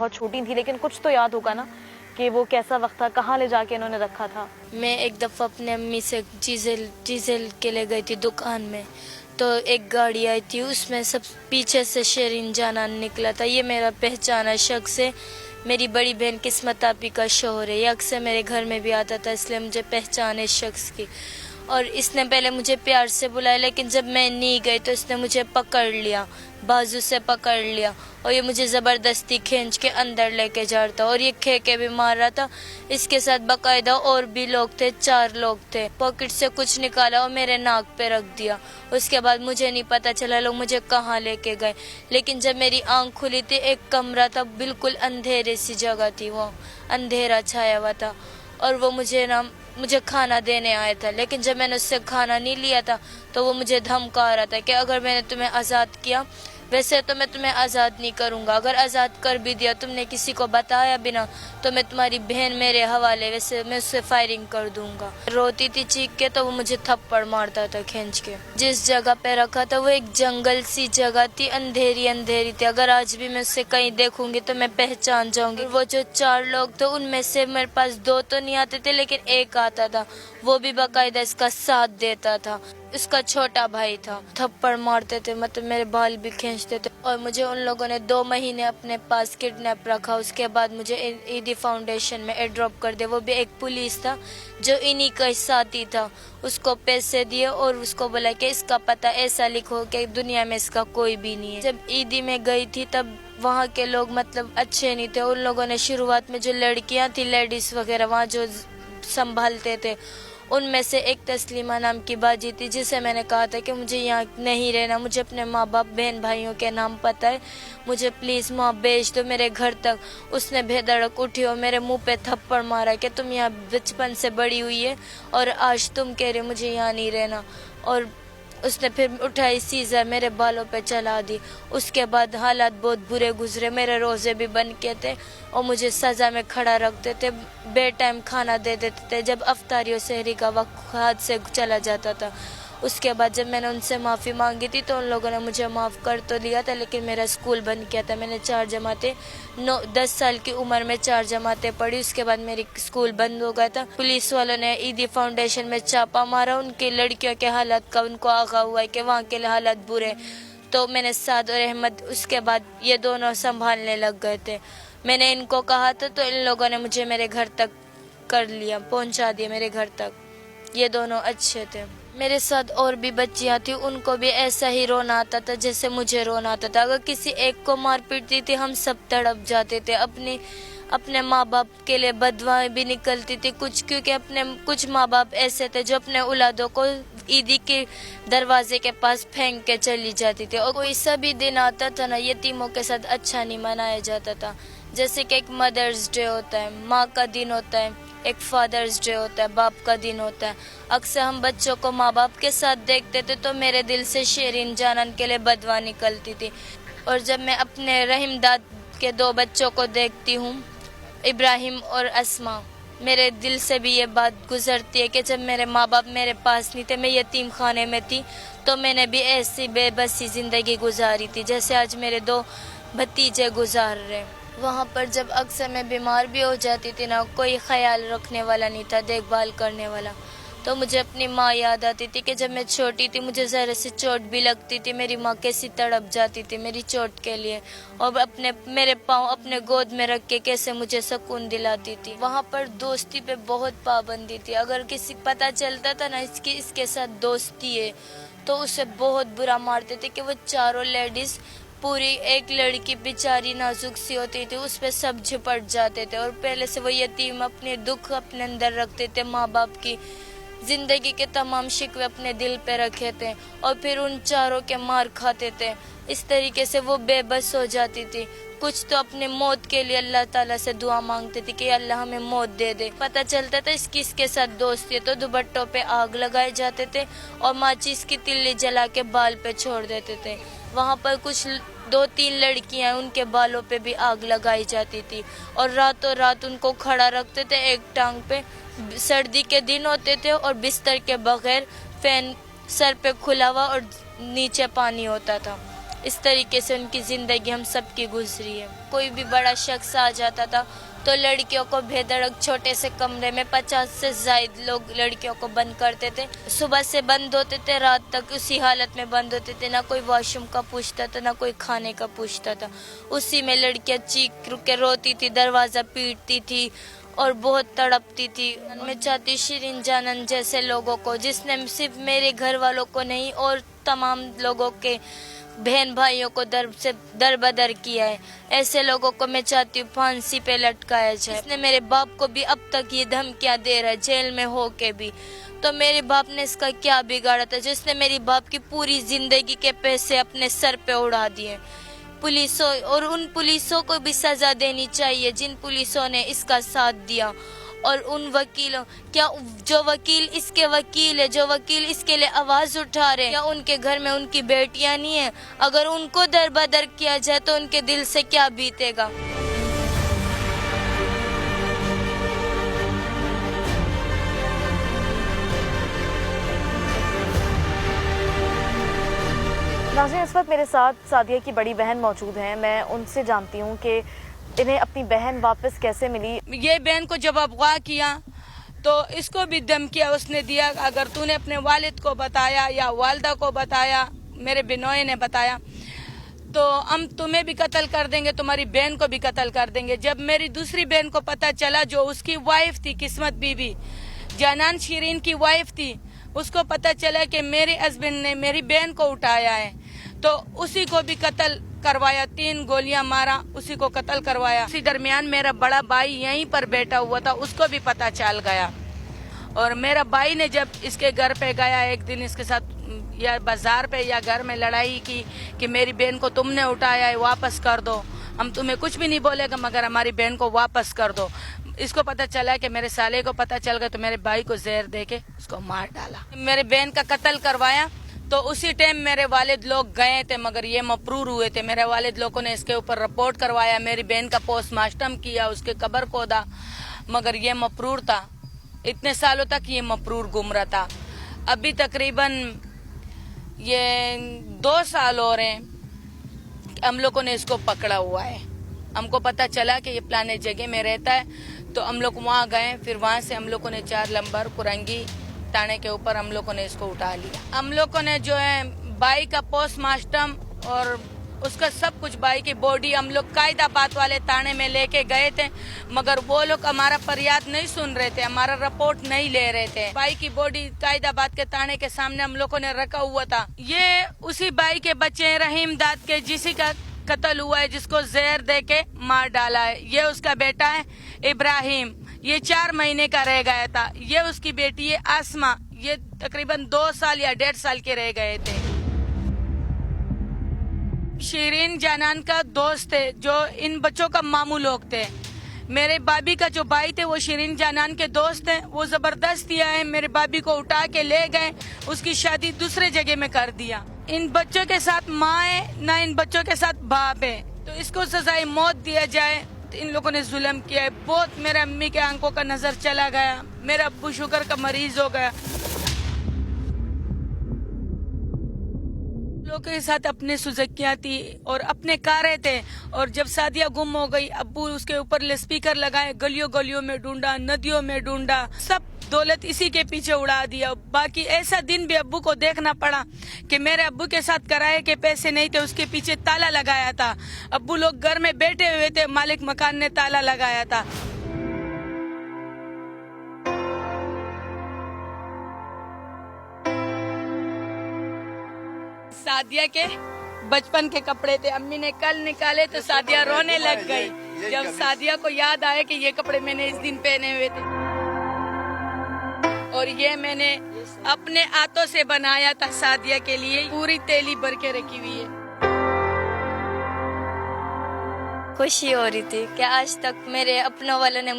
बहुत छोटी थी, लेकिन कुछ तो याद होगा ना कि वो कैसा वक्त था, कहाँ ले जाके इन्होंने रखा था। मैं एक दफ़ा अपने अम्मी से चीज़ें के ले गई थी दुकान में, तो एक गाड़ी आई थी, उसमें सब पीछे से शेरिन जानान निकला था। ये मेरा पहचाना शख्स है, मेरी बड़ी बहन किस्मत आपी का शोहर है। ये अक्सर मेरे घर में भी आता था, इसलिए मुझे पहचान है इस शख्स की। और इसने पहले मुझे प्यार से बुलाया, लेकिन जब मैं नहीं गई तो इसने मुझे पकड़ लिया, बाजू से पकड़ लिया, और ये मुझे ज़बरदस्ती खींच के अंदर लेके जा रहा था, और ये खे के भी मार रहा था। इसके साथ बाकायदा और भी लोग थे, 4 लोग थे। पॉकेट से कुछ निकाला और मेरे नाक पे रख दिया। उसके बाद मुझे नहीं पता चला लोग मुझे कहाँ लेके गए, लेकिन जब मेरी आंख खुली थी, एक कमरा था, बिल्कुल अंधेरे सी जगह थी, वो अंधेरा छाया हुआ था, और वो मुझे खाना देने आया था। लेकिन जब मैंने उससे खाना नहीं लिया था तो वो मुझे धमका रहा था कि अगर मैंने तुम्हें आज़ाद किया, वैसे तो मैं तुम्हें आज़ाद नहीं करूँगा, अगर आज़ाद कर भी दिया, तुमने किसी को बताया बिना, तो मैं तुम्हारी बहन मेरे हवाले, वैसे मैं उससे फायरिंग कर दूँगा। रोती थी चीख के, तो वो मुझे थप्पड़ मारता था खींच के। जिस जगह पे रखा था वो एक जंगल सी जगह थी, अंधेरी अंधेरी थी। अगर आज भी मैं उससे कहीं देखूंगी तो मैं पहचान जाऊंगी। वो जो 4 लोग थे, उनमें से मेरे पास 2 तो नहीं आते थे, लेकिन एक आता था, वो भी बाकायदा इसका साथ देता था। उसका छोटा भाई था। थप्पड़ मारते थे, मतलब मेरे बाल भी खींचते थे, और मुझे उन लोगों ने 2 महीने अपने पास किडनैप रखा। उसके बाद मुझे ईदी फाउंडेशन में एड्रॉप कर दिया। वो भी एक पुलिस था जो इन्हीं का साथी था, उसको पैसे दिए और उसको बोला कि इसका पता ऐसा लिखो कि दुनिया में इसका कोई भी नहीं है। जब ईदी में गई थी तब वहाँ के लोग मतलब अच्छे नहीं थे। उन लोगों ने शुरुआत में जो लड़कियाँ थी, लेडीज वगैरह वहाँ जो संभालते थे, उनमें से एक तस्लीमा नाम की बाजी थी, जिसे मैंने कहा था कि मुझे यहाँ नहीं रहना, मुझे अपने माँ बाप बहन भाइयों के नाम पता है, मुझे प्लीज़ माँ भेज दो मेरे घर तक। उसने बेधड़क उठी और मेरे मुंह पे थप्पड़ मारा कि तुम यहाँ बचपन से बड़ी हुई है और आज तुम कह रहे मुझे यहाँ नहीं रहना। और उसने फिर उठाई सीजर मेरे बालों पे चला दी। उसके बाद हालात बहुत बुरे गुजरे, मेरे रोज़े भी बंद किए थे और मुझे सज़ा में खड़ा रखते थे, बे टाइम खाना दे देते थे जब अफ्तारी और सहरी का वक्त हाथ से चला जाता था। उसके बाद जब मैंने उनसे माफ़ी मांगी थी तो उन लोगों ने मुझे माफ़ कर तो दिया था, लेकिन मेरा स्कूल बंद किया था। मैंने 4 जमातें 10 साल की उम्र में 4 जमातें पढ़ी, उसके बाद मेरी स्कूल बंद हो गया था। पुलिस वालों ने ईदी फाउंडेशन में छापा मारा, उनकी लड़कियों के हालात का उनको आगाह हुआ कि वहाँ के हालात बुरे। तो मैंने साद और अहमद, उसके बाद ये दोनों संभालने लग गए थे। मैंने इनको कहा था तो इन लोगों ने मुझे मेरे घर तक कर लिया, पहुँचा दिया मेरे घर तक। ये दोनों अच्छे थे। मेरे साथ और भी बच्चियां थी, उनको भी ऐसा ही रोना आता था जैसे मुझे रोना आता था। अगर किसी एक को मार पीटती थी, हम सब तड़प जाते थे। अपने माँ बाप के लिए बदवाएं भी निकलती थी कुछ, क्योंकि अपने कुछ माँ बाप ऐसे थे जो अपने औलादों को ईदी के दरवाजे के पास फेंक के चली जाती थी। और कोई सभी दिन आता था ना, यतीमों के साथ अच्छा नहीं मनाया जाता था। जैसे कि एक मदर्स डे होता है, माँ का दिन होता है, एक फादर्स डे होता है, बाप का दिन होता है। अक्सर हम बच्चों को माँ बाप के साथ देखते थे तो मेरे दिल से शेरिन जानान के लिए बदवा निकलती थी। और जब मैं अपने रहीम दाद के 2 बच्चों को देखती हूँ, इब्राहिम और अस्मा, मेरे दिल से भी ये बात गुजरती है कि जब मेरे माँ बाप मेरे पास नहीं थे, मैं यतीम खाने में थी, तो मैंने भी ऐसी बेबसी ज़िंदगी गुजारी थी जैसे आज मेरे 2 भतीजे गुजार रहे। वहाँ पर जब अक्सर मैं बीमार भी हो जाती थी ना, कोई ख्याल रखने वाला नहीं था, देखभाल करने वाला, तो मुझे अपनी माँ याद आती थी कि जब मैं छोटी थी मुझे ज़रा सी चोट भी लगती थी, मेरी माँ कैसी तड़प जाती थी मेरी चोट के लिए, और मेरे पाँव अपने गोद में रख के कैसे मुझे सुकून दिलाती थी। वहाँ पर दोस्ती पे बहुत पाबंदी थी। अगर किसी पता चलता था ना इसके साथ दोस्ती है, तो उसे बहुत बुरा मारते थे कि वो चारों लेडीज़, पूरी एक लड़की बेचारी नाजुक सी होती थी, उस पे सब झपट जाते थे। और पहले से वो यतीम अपने दुख अपने अंदर रखते थे, माँ बाप की जिंदगी के तमाम शिकवे अपने दिल पे रखे थे, और फिर उन चारों के मार खाते थे। इस तरीके से वो बेबस हो जाती थी। कुछ तो अपने मौत के लिए अल्लाह ताला से दुआ मांगते थे कि अल्लाह हमें मौत दे दे। पता चलता था इसके साथ दोस्ती है तो दुपट्टों पे आग लगाए जाते थे और माचिस की तिल्ली जला के बाल पे छोड़ देते थे। वहाँ पर कुछ 2-3 लड़कियां, उनके बालों पे भी आग लगाई जाती थी और रातों रात उनको खड़ा रखते थे एक टांग पे। सर्दी के दिन होते थे और बिस्तर के बगैर, फैन सर पे खुला हुआ और नीचे पानी होता था। اس طریقے سے ان کی زندگی ہم سب کی گزری ہے. کوئی بھی بڑا شخص آ جاتا تھا تو لڑکیوں کو بے دھڑک چھوٹے سے کمرے میں 50 سے زائد لوگ لڑکیوں کو بند کرتے تھے. صبح سے بند ہوتے تھے، رات تک اسی حالت میں بند ہوتے تھے. نہ کوئی واش روم کا پوچھتا تھا، نہ کوئی کھانے کا پوچھتا تھا. اسی میں لڑکیاں چیخ کے روتی تھی، دروازہ پیٹتی تھی اور بہت تڑپتی تھی. میں چاہتی شرین جانان جیسے لوگوں کو، جس نے صرف میرے گھر والوں کو نہیں اور تمام لوگوں کے بہن بھائیوں کو در بدر کیا ہے، ایسے لوگوں کو میں چاہتی ہوں پھانسی پہ لٹکایا جائے. اس نے میرے باپ کو بھی اب تک یہ دھمکیاں دے رہا ہے جیل میں ہو کے بھی. تو میرے باپ نے اس کا کیا بگاڑا تھا جس نے میری باپ کی پوری زندگی کے پیسے اپنے سر پہ اڑا دیے. پولیسوں اور ان پولیسوں کو بھی سزا دینی چاہیے جن پولیسوں نے اس کا ساتھ دیا. اور ان وکیلوں، کیا جو وکیل اس کے وکیل ہے، جو وکیل اس کے لیے آواز اٹھا رہے ہیں، کیا ان کے گھر میں ان کی بیٹیاں نہیں ہیں؟ اگر ان کو در بدر کیا جائے تو ان کے دل سے کیا بیتے گا. ناظرین، اس وقت میرے ساتھ سعدیہ کی بڑی بہن موجود ہیں. میں ان سے جانتی ہوں کہ انہیں اپنی بہن واپس کیسے ملی. یہ بہن کو جب اغوا کیا تو اس کو بھی دھمکیاں اس نے دیا، اگر تو نے اپنے والد کو بتایا یا والدہ کو بتایا، میرے بنوئے نے بتایا تو ہم تمہیں بھی قتل کر دیں گے، تمہاری بہن کو بھی قتل کر دیں گے. جب میری دوسری بہن کو پتہ چلا، جو اس کی وائف تھی، قسمت بی بی جانان شیرین کی وائف تھی، اس کو پتہ چلا کہ میرے ہسبینڈ نے میری بہن کو اٹھایا ہے تو اسی کو بھی قتل کروایا. 3 گولیاں مارا، اسی کو قتل کروایا. اسی درمیان میرا بڑا بھائی یہیں پر بیٹھا ہوا تھا، اس کو بھی پتہ چل گیا. اور میرا بھائی نے جب اس کے گھر پہ گیا ایک دن، اس کے ساتھ یا بازار پہ یا گھر میں لڑائی کی کہ میری بہن کو تم نے اٹھایا ہے، واپس کر دو. ہم تمہیں کچھ بھی نہیں بولے گا مگر ہماری بہن کو واپس کر دو. اس کو پتہ چلا کہ میرے سالے کو پتہ چل گیا تو میرے بھائی کو زہر دے کے اس کو مار ڈالا. میرے بہن کا قتل کروایا تو اسی ٹائم میرے والد لوگ گئے تھے مگر یہ مفرور ہوئے تھے. میرے والد لوگوں نے اس کے اوپر رپورٹ کروایا، میری بہن کا پوسٹ مارٹم کیا، اس کے قبر کھودا مگر یہ مفرور تھا. اتنے سالوں تک یہ مفرور گم رہا تھا. ابھی تقریباً یہ 2 سال ہو رہے ہیں ہم لوگوں نے اس کو پکڑا ہوا ہے. ہم کو پتہ چلا کہ یہ پلانے جگہ میں رہتا ہے تو ہم لوگ وہاں گئے. پھر وہاں سے ہم لوگوں نے 4 لمبر کرنگی تانے کے اوپر ہم لوگوں نے اس کو اٹھا لیا. ہم لوگوں نے جو ہے بھائی کا پوسٹ مارٹم اور اس کا سب کچھ، بھائی کی باڈی ہم لوگ قائد آباد والے تانے میں لے کے گئے تھے مگر وہ لوگ ہمارا فریاد نہیں سن رہے تھے، ہمارا رپورٹ نہیں لے رہے تھے. بھائی کی باڈی قائد آباد کے تانے کے سامنے ہم لوگوں نے رکھا ہوا تھا. یہ اسی بھائی کے بچے ہیں رحیم داد کے، جسی کا قتل ہوا ہے، جس کو زہر دے کے مار ڈالا ہے. یہ اس کا بیٹا ہے ابراہیم، یہ 4 مہینے کا رہ گیا تھا. یہ اس کی بیٹی ہے آسما، یہ تقریباً 2 سال یا 1.5 سال کے رہ گئے تھے. شیرین جانان کا دوست تھے جو ان بچوں کا ماموں لوگ تھے. میرے بابی کا جو بھائی تھے وہ شیرین جانان کے دوست ہیں. وہ زبردست یہ ہے میرے بابی کو اٹھا کے لے گئے، اس کی شادی دوسرے جگہ میں کر دیا. ان بچوں کے ساتھ ماں ہے نہ ان بچوں کے ساتھ باپ ہے، تو اس کو سزائے موت دیا جائے. ان لوگوں نے ظلم کیا ہے بہت. میرے امی کے آنکھوں کا نظر چلا گیا، میرا ابو شوگر کا مریض ہو گیا. لوگوں کے ساتھ اپنے سزکیاں تھی اور اپنے کاریں تھے. اور جب سعدیہ گم ہو گئی، ابو اس کے اوپر اسپیکر لگائے، گلیوں گلیوں میں ڈھونڈا، ندیوں میں ڈھونڈا، سب دولت اسی کے پیچھے اڑا دیا. باقی ایسا دن بھی ابو کو دیکھنا پڑا کہ میرے ابو کے ساتھ کرائے کے پیسے نہیں تھے، اس کے پیچھے تالا لگایا تھا. ابو لوگ گھر میں بیٹھے ہوئے تھے، مالک مکان نے تالا لگایا تھا. سعدیہ کے بچپن کے کپڑے تھے، امی نے کل نکالے تو سعدیہ رونے لگ گئی جب سعدیہ کو یاد آیا کہ یہ کپڑے میں نے اس دن پہنے ہوئے تھے. اور یہ میں نے اپنے ہاتھوں سے بنایا تھا سعدیہ کے لیے، پوری تیلی بھر کے رکھی ہوئی ہے. خوشی ہو رہی تھی کہ آج تک میرے اپنوں والوں نے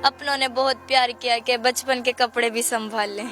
اپنوں نے بہت پیار کیا کہ بچپن کے کپڑے بھی سنبھال لیں.